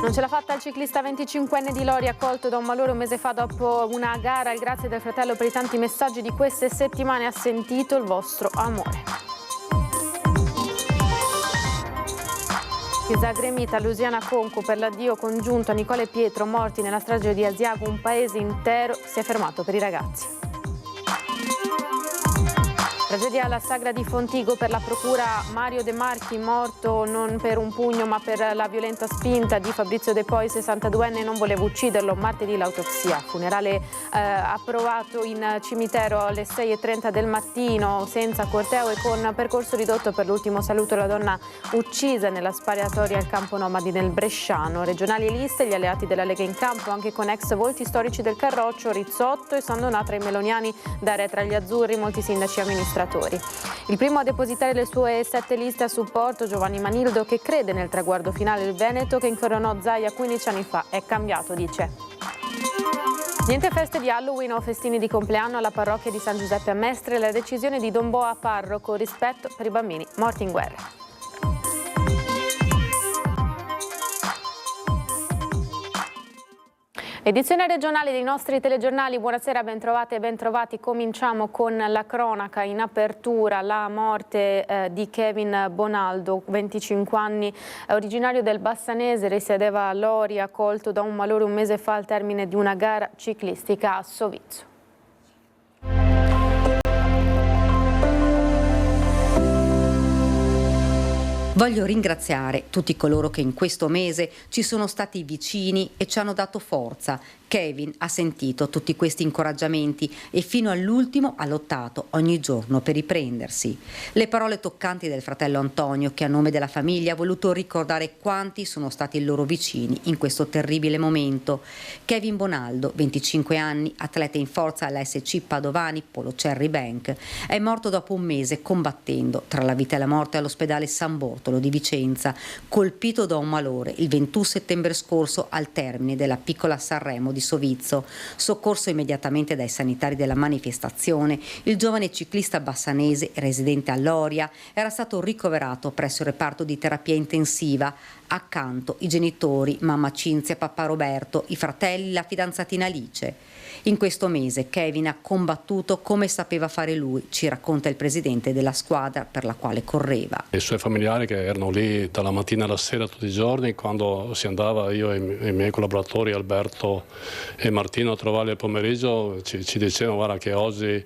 Non ce l'ha fatta il ciclista 25enne di Lori, accolto da un malore un mese fa dopo una gara. Grazie del fratello per i tanti messaggi di queste settimane, ha sentito il vostro amore. Chiesa gremita Luciana Conco per l'addio congiunto a Nicola e Pietro, morti nella strage di Asiago. Un paese intero si è fermato per i ragazzi. Tragedia alla Sagra di Fontigo, per la procura Mario De Marchi, morto non per un pugno ma per la violenta spinta di Fabrizio De Poi, 62enne, non voleva ucciderlo. Martedì l'autopsia, funerale approvato in cimitero alle 6:30 del mattino, senza corteo e con percorso ridotto per l'ultimo saluto alla donna uccisa nella sparatoria al campo nomadi nel Bresciano. Regionali e liste, gli alleati della Lega in campo, anche con ex volti storici del Carroccio, Rizzotto e Sandonà tra i meloniani, Daria tra gli azzurri, molti sindaci e amministratori. Il primo a depositare le sue 7 liste a supporto, Giovanni Manildo, che crede nel traguardo finale del Veneto che incoronò Zaia 15 anni fa. È cambiato, dice. Niente feste di Halloween o festini di compleanno alla parrocchia di San Giuseppe a Mestre. La decisione di Don Boa, parroco, rispetto per i bambini morti in guerra. Edizione regionale dei nostri telegiornali, buonasera, bentrovate e bentrovati. Cominciamo con la cronaca. In apertura la morte di Kevin Bonaldo, 25 anni, originario del Bassanese, risiedeva a Lori, accolto da un malore un mese fa al termine di una gara ciclistica a Sovizzo. Voglio ringraziare tutti coloro che in questo mese ci sono stati vicini e ci hanno dato forza. Kevin ha sentito tutti questi incoraggiamenti e fino all'ultimo ha lottato ogni giorno per riprendersi. Le parole toccanti del fratello Antonio, che a nome della famiglia ha voluto ricordare quanti sono stati loro vicini in questo terribile momento. Kevin Bonaldo, 25 anni, atleta in forza alla SC Padovani Polo Cherry Bank, è morto dopo un mese combattendo tra la vita e la morte all'ospedale San Bortolo di Vicenza, colpito da un malore il 21 settembre scorso al termine della piccola Sanremo di Sovizzo. Soccorso immediatamente dai sanitari della manifestazione, il giovane ciclista bassanese residente a Loria era stato ricoverato presso il reparto di terapia intensiva. Accanto i genitori, mamma Cinzia e papà Roberto, i fratelli, la fidanzatina Alice. In questo mese Kevin ha combattuto come sapeva fare lui, ci racconta il presidente della squadra per la quale correva. I suoi familiari che erano lì dalla mattina alla sera tutti i giorni, quando si andava io e i miei collaboratori Alberto e Martino a trovarli al pomeriggio, ci dicevano: guarda che oggi,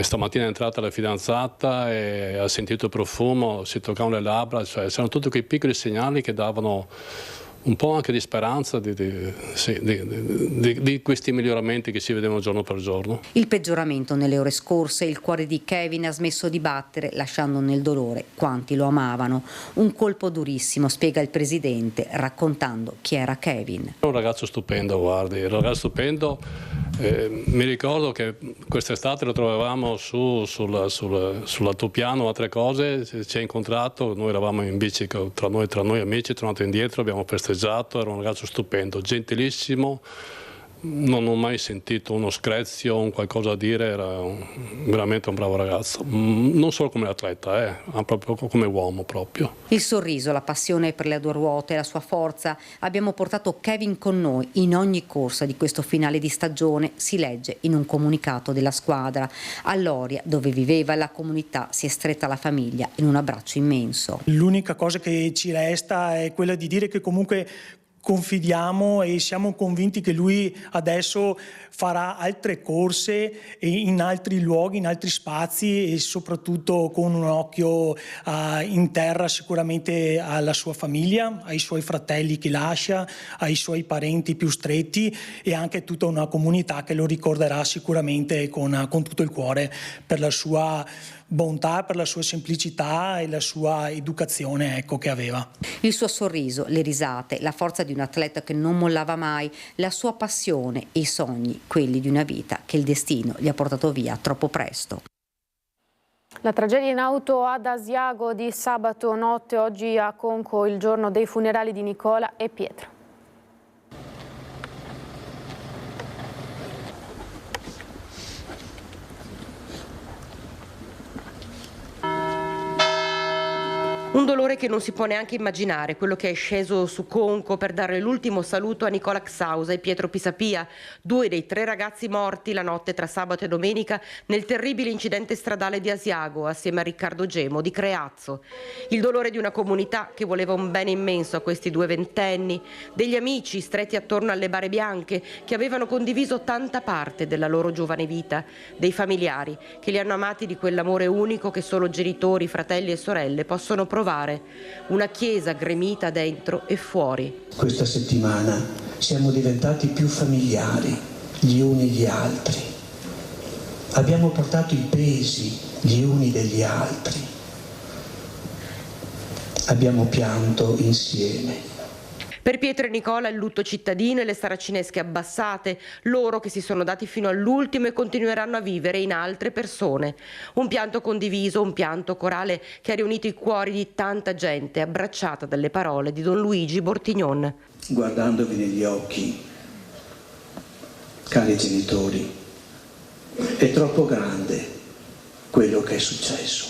stamattina è entrata la fidanzata e ha sentito il profumo, si toccavano le labbra, cioè c'erano tutti quei piccoli segnali che davano un po' anche di speranza di questi miglioramenti che si vedevano giorno per giorno. Il peggioramento nelle ore scorse, il cuore di Kevin ha smesso di battere, lasciando nel dolore quanti lo amavano. Un colpo durissimo, spiega il presidente, raccontando chi era Kevin. Era un ragazzo stupendo, guardi, un ragazzo stupendo. Mi ricordo che quest'estate lo trovavamo sull'altopiano, altre cose, ci ha incontrato, noi eravamo in bici tra noi amici, tornato indietro, abbiamo festeggiato, era un ragazzo stupendo, gentilissimo, non ho mai sentito uno screzio, un qualcosa a dire, era veramente un bravo ragazzo, non solo come atleta, ma proprio come uomo proprio. Il sorriso, la passione per le due ruote, la sua forza, abbiamo portato Kevin con noi in ogni corsa di questo finale di stagione, si legge in un comunicato della squadra. A Loria, dove viveva la comunità, si è stretta la famiglia in un abbraccio immenso. L'unica cosa che ci resta è quella di dire che comunque confidiamo e siamo convinti che lui adesso farà altre corse in altri luoghi, in altri spazi e soprattutto con un occhio in terra sicuramente alla sua famiglia, ai suoi fratelli che lascia, ai suoi parenti più stretti e anche tutta una comunità che lo ricorderà sicuramente con tutto il cuore per la sua bontà, per la sua semplicità e la sua educazione, che aveva. Il suo sorriso, le risate, la forza di un atleta che non mollava mai, la sua passione e i sogni, quelli di una vita che il destino gli ha portato via troppo presto. La tragedia in auto ad Asiago di sabato notte, oggi a Conco il giorno dei funerali di Nicola e Pietro. Un dolore che non si può neanche immaginare, quello che è sceso su Conco per dare l'ultimo saluto a Nicola Xausa e Pietro Pisapia, 2 dei 3 ragazzi morti la notte tra sabato e domenica nel terribile incidente stradale di Asiago assieme a Riccardo Gemo di Creazzo. Il dolore di una comunità che voleva un bene immenso a questi 2 ventenni, degli amici stretti attorno alle bare bianche che avevano condiviso tanta parte della loro giovane vita, dei familiari che li hanno amati di quell'amore unico che solo genitori, fratelli e sorelle possono provare, una chiesa gremita dentro e fuori. Questa settimana siamo diventati più familiari gli uni gli altri. Abbiamo portato i pesi gli uni degli altri. Abbiamo pianto insieme. Per Pietro e Nicola il lutto cittadino e le saracinesche abbassate, loro che si sono dati fino all'ultimo e continueranno a vivere in altre persone. Un pianto condiviso, un pianto corale che ha riunito i cuori di tanta gente, abbracciata dalle parole di Don Luigi Bortignon. Guardandovi negli occhi, cari genitori, è troppo grande quello che è successo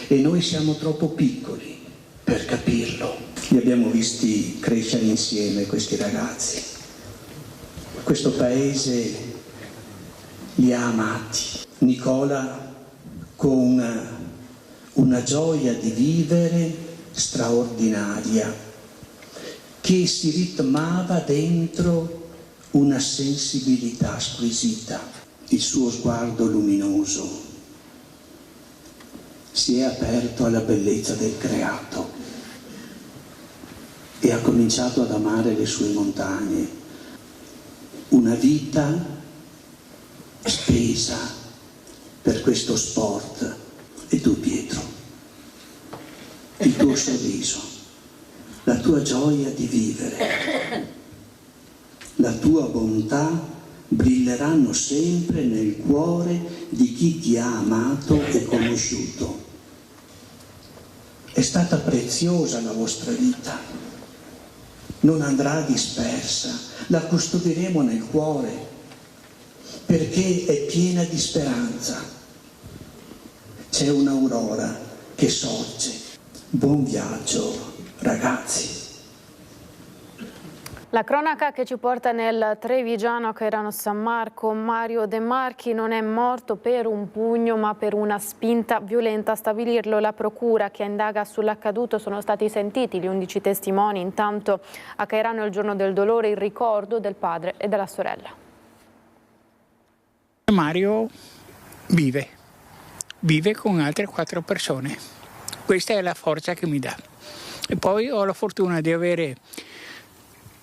e noi siamo troppo piccoli per capirlo. Li abbiamo visti crescere insieme questi ragazzi. Questo paese li ha amati. Nicola con una gioia di vivere straordinaria che si ritmava dentro una sensibilità squisita. Il suo sguardo luminoso si è aperto alla bellezza del creato e ha cominciato ad amare le sue montagne. Una vita spesa per questo sport. E tu, Pietro, il tuo sorriso, la tua gioia di vivere, la tua bontà brilleranno sempre nel cuore di chi ti ha amato e conosciuto. È stata preziosa la vostra vita. Non andrà dispersa, la custodiremo nel cuore perché è piena di speranza. C'è un'aurora che sorge. Buon viaggio, ragazzi. La cronaca che ci porta nel trevigiano a Cairano San Marco. Mario De Marchi non è morto per un pugno ma per una spinta violenta. A stabilirlo la procura che indaga sull'accaduto. Sono stati sentiti gli 11 testimoni. Intanto a Cairano è il giorno del dolore, il ricordo del padre e della sorella. Mario vive con altre 4 persone. Questa è la forza che mi dà. E poi ho la fortuna di avere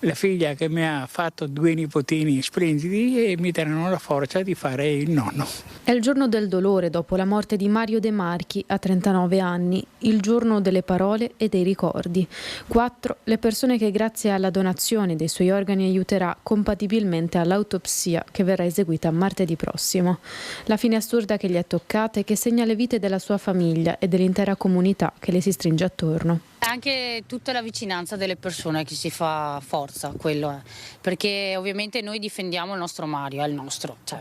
la figlia che mi ha fatto 2 nipotini splendidi e mi daranno la forza di fare il nonno. È il giorno del dolore dopo la morte di Mario De Marchi a 39 anni, il giorno delle parole e dei ricordi. 4 le persone che grazie alla donazione dei suoi organi aiuterà compatibilmente all'autopsia che verrà eseguita martedì prossimo. La fine assurda che gli è toccata e che segna le vite della sua famiglia e dell'intera comunità che le si stringe attorno. Anche tutta la vicinanza delle persone che si fa forza, quello è. Perché ovviamente noi difendiamo il nostro Mario, è il nostro, cioè.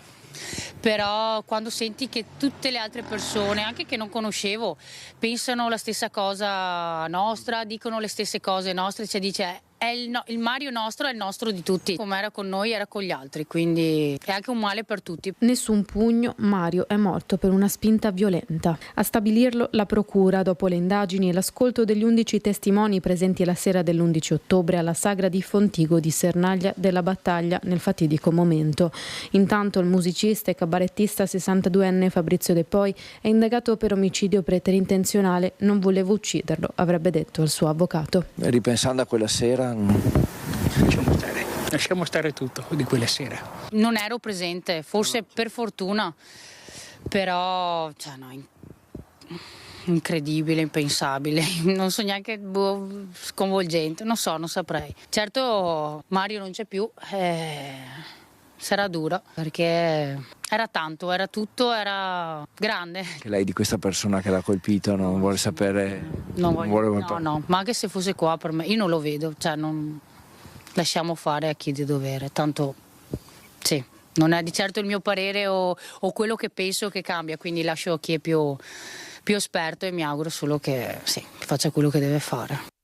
Però quando senti che tutte le altre persone, anche che non conoscevo, pensano la stessa cosa nostra, dicono le stesse cose nostre, cioè dice è il Mario nostro è il nostro di tutti, come era con noi era con gli altri, quindi è anche un male per tutti. Nessun pugno, Mario è morto per una spinta violenta. A stabilirlo la procura dopo le indagini e l'ascolto degli 11 testimoni presenti la sera dell'11 ottobre alla sagra di Fontigo di Sernaglia della Battaglia nel fatidico momento. Intanto il musicista e cabarettista 62enne Fabrizio De Poi è indagato per omicidio preterintenzionale. Non volevo ucciderlo, avrebbe detto il suo avvocato. Ripensando a quella sera Lasciamo stare tutto di quella sera. Non ero presente, forse per fortuna, però cioè, no, incredibile, impensabile, non so neanche, sconvolgente, non saprei. Certo Mario non c'è più, sarà duro perché era tanto, era tutto, era grande. Che lei di questa persona che l'ha colpito non vuole sapere? No, ma anche se fosse qua per me, io non lo vedo, cioè non lasciamo fare a chi di dovere, tanto sì, non è di certo il mio parere o quello che penso che cambia, quindi lascio a chi è più più esperto, e mi auguro solo che faccia quello che deve fare.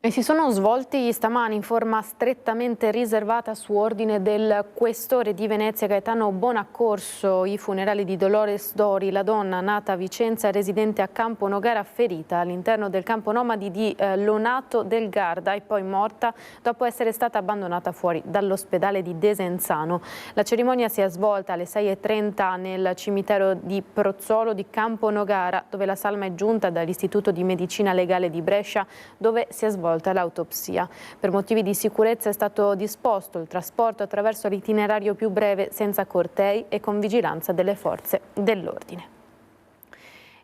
E si sono svolti stamani in forma strettamente riservata su ordine del questore di Venezia Gaetano Bonaccorso i funerali di Dolores Dori, la donna nata a Vicenza, residente a Campo Nogara, ferita all'interno del campo nomadi di Lonato del Garda e poi morta dopo essere stata abbandonata fuori dall'ospedale di Desenzano. La cerimonia si è svolta alle 6:30 nel cimitero di Prozzolo di Campo Nogara, dove la salma è giunta dall'Istituto di Medicina Legale di Brescia, dove si è svolta l'autopsia. Per motivi di sicurezza è stato disposto il trasporto attraverso l'itinerario più breve, senza cortei e con vigilanza delle forze dell'ordine.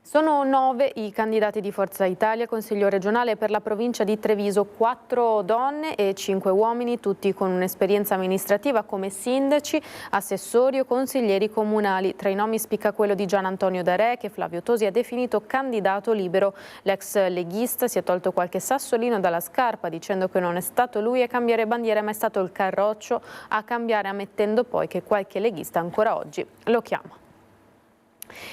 Sono 9 i candidati di Forza Italia, Consiglio regionale per la provincia di Treviso, 4 donne e 5 uomini, tutti con un'esperienza amministrativa come sindaci, assessori o consiglieri comunali. Tra i nomi spicca quello di Gian Antonio D'Are, che Flavio Tosi ha definito candidato libero. L'ex leghista si è tolto qualche sassolino dalla scarpa dicendo che non è stato lui a cambiare bandiera, ma è stato il Carroccio a cambiare, ammettendo poi che qualche leghista ancora oggi lo chiama.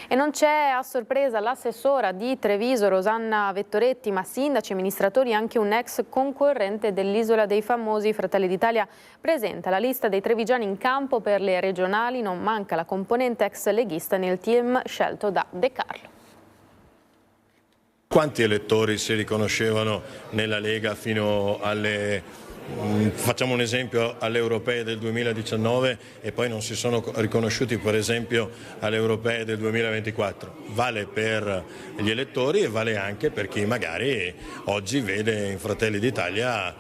E non c'è a sorpresa l'assessora di Treviso Rosanna Vettoretti, ma sindaci e amministratori anche un ex concorrente dell'Isola dei Famosi. Fratelli d'Italia presenta la lista dei trevigiani in campo per le regionali, non manca la componente ex leghista nel team scelto da De Carlo. Quanti elettori si riconoscevano nella Lega fino alle... Facciamo un esempio, alle europee del 2019 e poi non si sono riconosciuti per esempio alle europee del 2024. Vale per gli elettori e vale anche per chi magari oggi vede in Fratelli d'Italia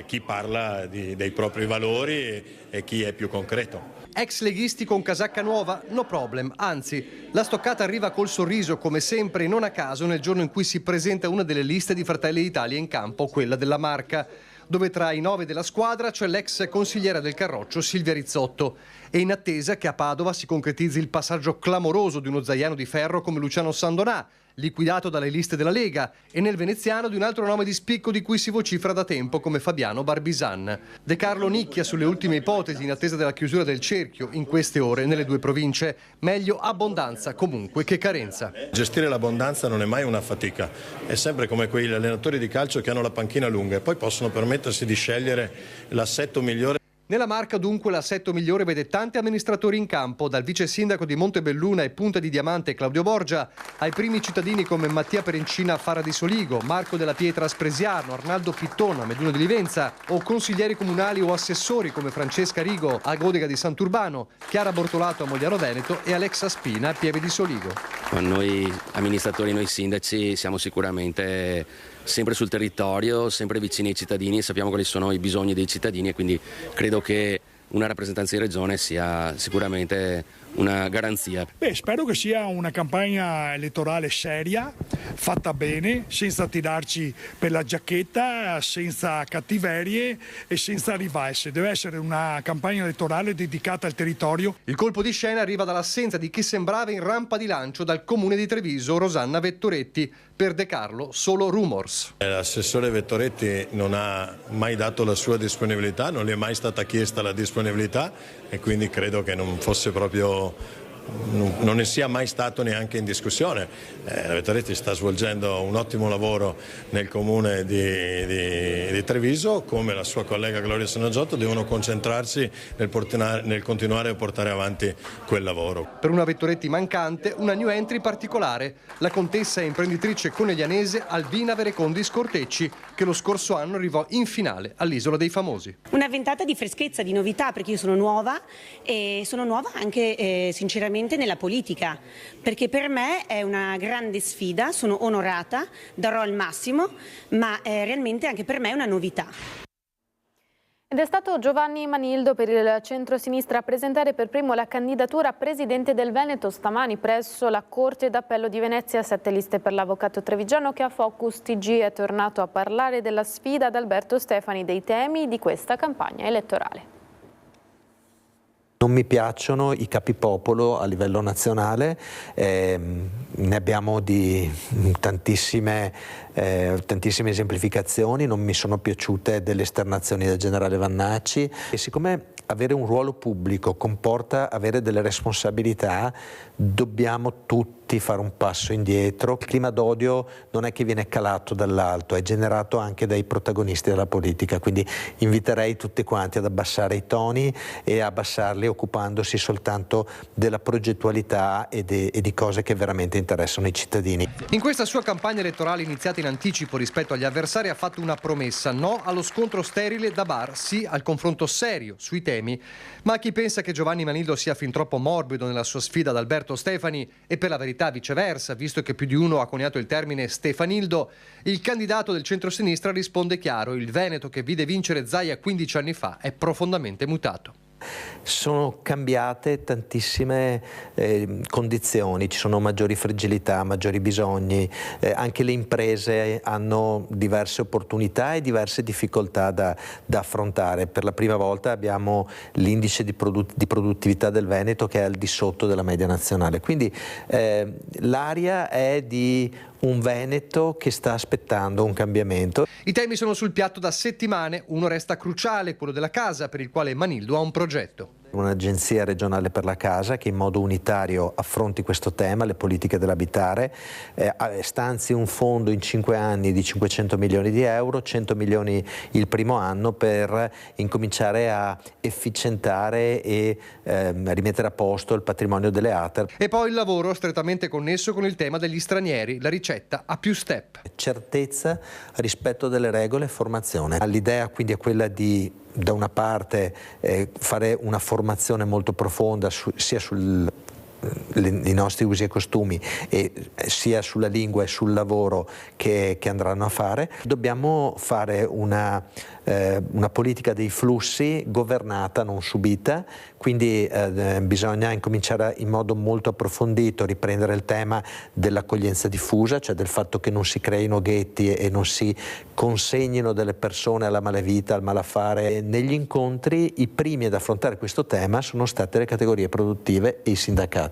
chi parla dei propri valori e chi è più concreto. Ex leghisti con casacca nuova? No problem, anzi, la stoccata arriva col sorriso come sempre e non a caso nel giorno in cui si presenta una delle liste di Fratelli d'Italia in campo, quella della Marca, dove tra i 9 della squadra c'è l'ex consigliera del Carroccio Silvia Rizzotto. E in attesa che a Padova si concretizzi il passaggio clamoroso di uno zaino di ferro come Luciano Sandonà, liquidato dalle liste della Lega, e nel veneziano di un altro nome di spicco di cui si vocifera da tempo come Fabiano Barbisan. De Carlo nicchia sulle ultime ipotesi in attesa della chiusura del cerchio in queste ore nelle due province. Meglio abbondanza comunque che carenza. Gestire l'abbondanza non è mai una fatica, è sempre come quegli allenatori di calcio che hanno la panchina lunga e poi possono permettersi di scegliere l'assetto migliore. Nella Marca dunque l'assetto migliore vede tanti amministratori in campo, dal vice sindaco di Montebelluna e Punta di Diamante Claudio Borgia, ai primi cittadini come Mattia Perencina a Fara di Soligo, Marco della Pietra a Spresiano, Arnaldo Pittona a Meduno di Livenza, o consiglieri comunali o assessori come Francesca Rigo a Godega di Sant'Urbano, Chiara Bortolato a Mogliano Veneto e Alexa Spina a Pieve di Soligo. Noi amministratori, noi sindaci siamo sicuramente sempre sul territorio, sempre vicini ai cittadini e sappiamo quali sono i bisogni dei cittadini e quindi credo che una rappresentanza in regione sia sicuramente una garanzia. Spero che sia una campagna elettorale seria, fatta bene, senza tirarci per la giacchetta, senza cattiverie e senza rivalse. Deve essere una campagna elettorale dedicata al territorio. Il colpo di scena arriva dall'assenza di chi sembrava in rampa di lancio dal comune di Treviso, Rosanna Vettoretti. Per De Carlo solo rumors. L'assessore Vettoretti non ha mai dato la sua disponibilità, non gli è mai stata chiesta la disponibilità e quindi credo che non fosse proprio, non ne sia mai stato neanche in discussione. La Vettoretti sta svolgendo un ottimo lavoro nel comune di Treviso, come la sua collega Gloria Sanaggiotto devono concentrarsi nel continuare a portare avanti quel lavoro. Per una Vettoretti mancante, una new entry particolare, la contessa e imprenditrice coneglianese Albina Verecondi Scortecci, che lo scorso anno arrivò in finale all'Isola dei Famosi. Una ventata di freschezza, di novità, perché io sono nuova e sono nuova anche sinceramente nella politica, perché per me è una grande sfida, sono onorata, darò il massimo, ma realmente anche per me è una novità. Ed è stato Giovanni Manildo per il centro-sinistra a presentare per primo la candidatura a presidente del Veneto stamani presso la Corte d'Appello di Venezia. 7 liste per l'avvocato trevigiano che a Focus TG è tornato a parlare della sfida ad Alberto Stefani, dei temi di questa campagna elettorale. Non mi piacciono i capipopolo a livello nazionale, ne abbiamo di tantissime esemplificazioni, non mi sono piaciute delle esternazioni del generale Vannacci e siccome avere un ruolo pubblico comporta avere delle responsabilità, dobbiamo tutti tutti fare un passo indietro. Il clima d'odio non è che viene calato dall'alto, è generato anche dai protagonisti della politica, quindi inviterei tutti quanti ad abbassare i toni e abbassarli occupandosi soltanto della progettualità e di cose che veramente interessano i cittadini. In questa sua campagna elettorale iniziata in anticipo rispetto agli avversari ha fatto una promessa: no allo scontro sterile da bar, sì al confronto serio sui temi. Ma a chi pensa che Giovanni Manildo sia fin troppo morbido nella sua sfida ad Alberto Stefani, e per la verità viceversa, visto che più di uno ha coniato il termine Stefanildo, il candidato del centrosinistra risponde chiaro: il Veneto che vide vincere Zaia 15 anni fa è profondamente mutato. Sono cambiate tantissime condizioni, ci sono maggiori fragilità, maggiori bisogni, anche le imprese hanno diverse opportunità e diverse difficoltà da affrontare. Per la prima volta abbiamo l'indice di produttività del Veneto che è al di sotto della media nazionale, quindi l'aria è di un Veneto che sta aspettando un cambiamento. I temi sono sul piatto da settimane, uno resta cruciale, quello della casa, per il quale Manildo ha un progetto. Un'agenzia regionale per la casa che in modo unitario affronti questo tema, le politiche dell'abitare, stanzi un fondo in 5 anni di 500 milioni di euro, 100 milioni il primo anno per incominciare a efficientare e rimettere a posto il patrimonio delle ATER. E poi il lavoro strettamente connesso con il tema degli stranieri, la ricetta a più step. Certezza, rispetto delle regole, formazione. L'idea quindi è quella di, da una parte, fare una formazione molto profonda sia sui nostri usi e costumi e sia sulla lingua e sul lavoro che andranno a fare. Dobbiamo fare una politica dei flussi governata, non subita, quindi bisogna incominciare in modo molto approfondito, riprendere il tema dell'accoglienza diffusa, cioè del fatto che non si creino ghetti e non si consegnino delle persone alla malavita, al malaffare. Negli incontri i primi ad affrontare questo tema sono state le categorie produttive e i sindacati.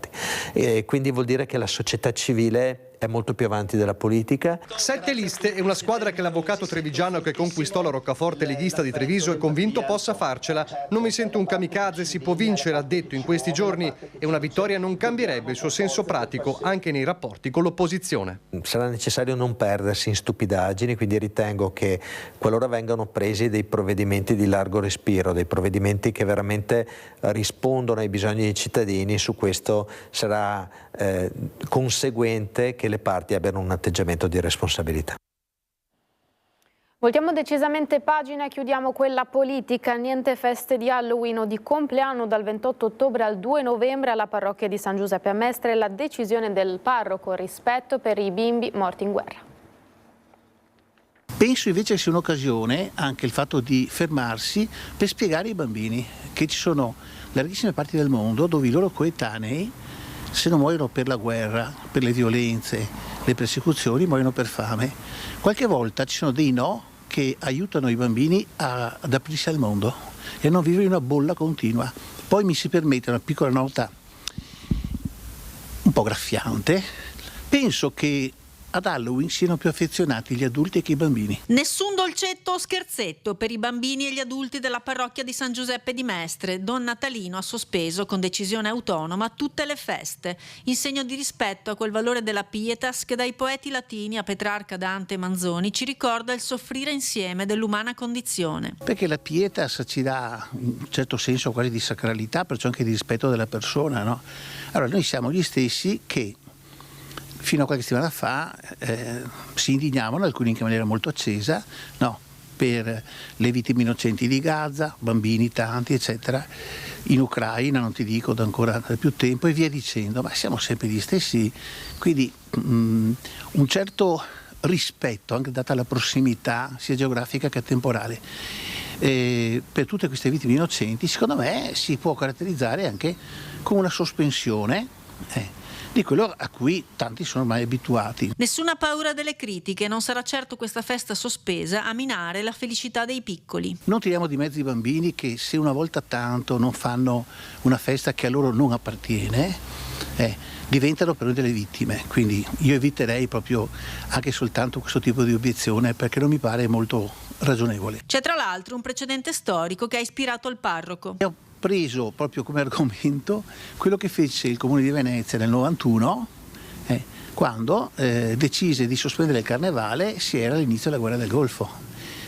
Quindi vuol dire che la società civile è molto più avanti della politica. 7 liste e una squadra che l'avvocato trevigiano che conquistò la roccaforte leghista di Treviso è convinto possa farcela. Non mi sento un kamikaze, si può vincere, ha detto in questi giorni, e una vittoria non cambierebbe il suo senso pratico anche nei rapporti con l'opposizione. Sarà necessario non perdersi in stupidaggini, quindi ritengo che qualora vengano presi dei provvedimenti di largo respiro, dei provvedimenti che veramente rispondono ai bisogni dei cittadini, su questo sarà conseguente che le parti abbiano un atteggiamento di responsabilità. Voltiamo decisamente pagina e chiudiamo quella politica. Niente feste di Halloween o di compleanno dal 28 ottobre al 2 novembre alla parrocchia di San Giuseppe a Mestre. La decisione del parroco: rispetto per i bimbi morti in guerra. Penso invece sia un'occasione anche il fatto di fermarsi per spiegare ai bambini che ci sono larghissime parti del mondo dove i loro coetanei, se non muoiono per la guerra, per le violenze, le persecuzioni, muoiono per fame. Qualche volta ci sono dei no che aiutano i bambini ad aprirsi al mondo e a non vivere in una bolla continua. Poi mi si permette una piccola nota un po' graffiante. Penso che ad Halloween siano più affezionati gli adulti che i bambini. Nessun dolcetto o scherzetto per i bambini e gli adulti della parrocchia di San Giuseppe di Mestre. Don Natalino ha sospeso con decisione autonoma tutte le feste, in segno di rispetto a quel valore della pietas che dai poeti latini a Petrarca, Dante e Manzoni ci ricorda il soffrire insieme dell'umana condizione. Perché la pietas ci dà in un certo senso quasi di sacralità, perciò anche di rispetto della persona, no? Allora noi siamo gli stessi che fino a qualche settimana fa si indignavano, alcuni anche in maniera molto accesa, no, per le vittime innocenti di Gaza, bambini tanti, eccetera, in Ucraina, non ti dico, da ancora più tempo, e via dicendo, ma siamo sempre gli stessi, quindi un certo rispetto, anche data la prossimità sia geografica che temporale, per tutte queste vittime innocenti, secondo me si può caratterizzare anche con una sospensione di quello a cui tanti sono ormai abituati. Nessuna paura delle critiche, non sarà certo questa festa sospesa a minare la felicità dei piccoli. Non tiriamo di mezzo i bambini che se una volta tanto non fanno una festa che a loro non appartiene, diventano però delle vittime, quindi io eviterei proprio anche soltanto questo tipo di obiezione perché non mi pare molto ragionevole. C'è tra l'altro un precedente storico che ha ispirato il parroco. Ho preso proprio come argomento quello che fece il Comune di Venezia nel 91, quando decise di sospendere il carnevale, si era all'inizio della guerra del Golfo.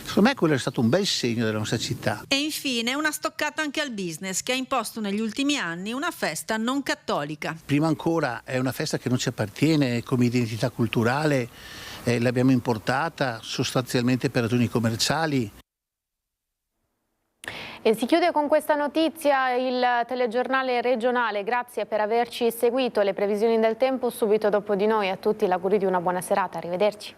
Secondo me quello è stato un bel segno della nostra città. E infine una stoccata anche al business, che ha imposto negli ultimi anni una festa non cattolica. Prima ancora è una festa che non ci appartiene come identità culturale, l'abbiamo importata sostanzialmente per ragioni commerciali. E si chiude con questa notizia il telegiornale regionale. Grazie per averci seguito. Le previsioni del tempo subito dopo di noi. A tutti l'augurio di una buona serata. Arrivederci.